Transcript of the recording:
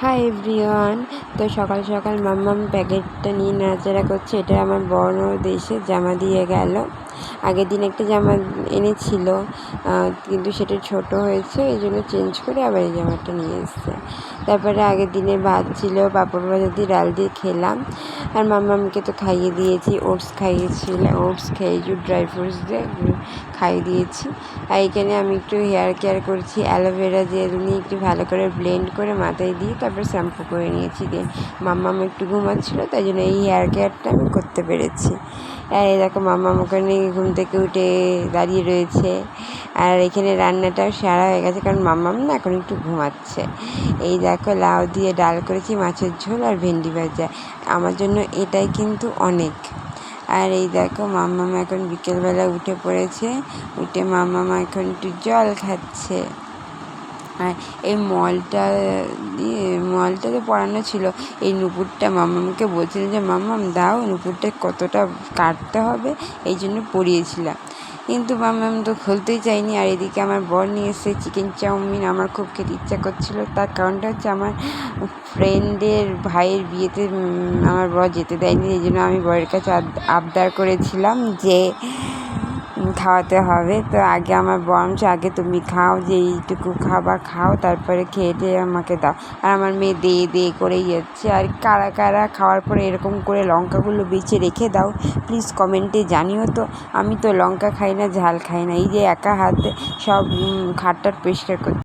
Hi everyone. তো সকাল সকাল মাম্মাম প্যাকেটটা নিয়ে নাড়াচাড়া করছে। এটা আমার বড় দেশে জামা দিয়ে গেল। আগের দিন একটা জামা এনেছিল, কিন্তু সেটা ছোট হয়েছে, এই জন্য চেঞ্জ করে আবার এই জামাটা নিয়ে এসছে। তারপরে আগের দিনে ভাত ছিল, পাঁপড় ভাজা দিয়ে ডাল দিয়ে খেলাম। আর মাম্মামকে তো খাইয়ে দিয়েছি, ওটস খাইয়েছিলাম, ওটস খেজুর ড্রাই ফ্রুটস দিয়ে খাইয়ে দিয়েছি। আর এখানে আমি একটু হেয়ার কেয়ার করছি, অ্যালোভেরা জেল নিয়ে একটু ভালো করে ব্লেন্ড করে মাথায় দিয়ে তারপর শ্যাম্পু করে নিয়েছি। দিয়ে মাম্মাম একটু ঘুমাচ্ছিলো, তাই জন্য এই হেয়ার কেয়ারটা আমি করতে পেরেছি। আর এই দেখো মাম্মাম ওখানে ঘুম থেকে উঠে দাঁড়িয়ে রয়েছে। আর এখানে রান্নাটাও সারা হয়ে গেছে, কারণ মাম্মাম না এখন একটু ঘুমাচ্ছে। এই দেখো লাউ দিয়ে ডাল করেছি, মাছের ঝোল আর ভেন্ডি ভাজা। আমার জন্য এটাই কিন্তু অনেক। আর এই দেখো মাম্মাম এখন বিকেলবেলা উঠে পড়েছে, উঠে মাম্মাম এখন একটু জল খাচ্ছে। আর এই মলটাতে পরানো ছিল এই নুপুরটা। মাম্মামকে বলছিলাম যে মাম্মাম দাও, নুপুরটা কতটা কাটতে হবে, এই জন্য পরিয়েছিলাম, কিন্তু মাম্মাম তো খুলতেই চাইনি। আর এদিকে আমার বর নিয়ে এসে চিকেন চাউমিন, আমার খুব খেতে ইচ্ছা করছিল। তার কারণটা হচ্ছে আমার ফ্রেন্ডের ভাইয়ের বিয়েতে আমার বর যেতে দেয়নি, এই জন্য আমি বরের কাছে আবদার করেছিলাম যে খাওয়াতে হবে। তো আগে আমার বরঞ্চ আগে তুমি খাও, যে এইটুকু খাবার খাও, তারপরে খেয়ে টেয়ে আমাকে দাও। আর আমার মেয়ে দে করেই যাচ্ছে। আর কারা কারা খাওয়ার পরে এরকম করে লঙ্কাগুলো বেছে রেখে দাও, প্লিজ কমেন্টে জানিও তো। আমি তো লঙ্কা খাই না, ঝাল খাই না, এই যে একা হাতে সব খাটটাট পরিষ্কার করতে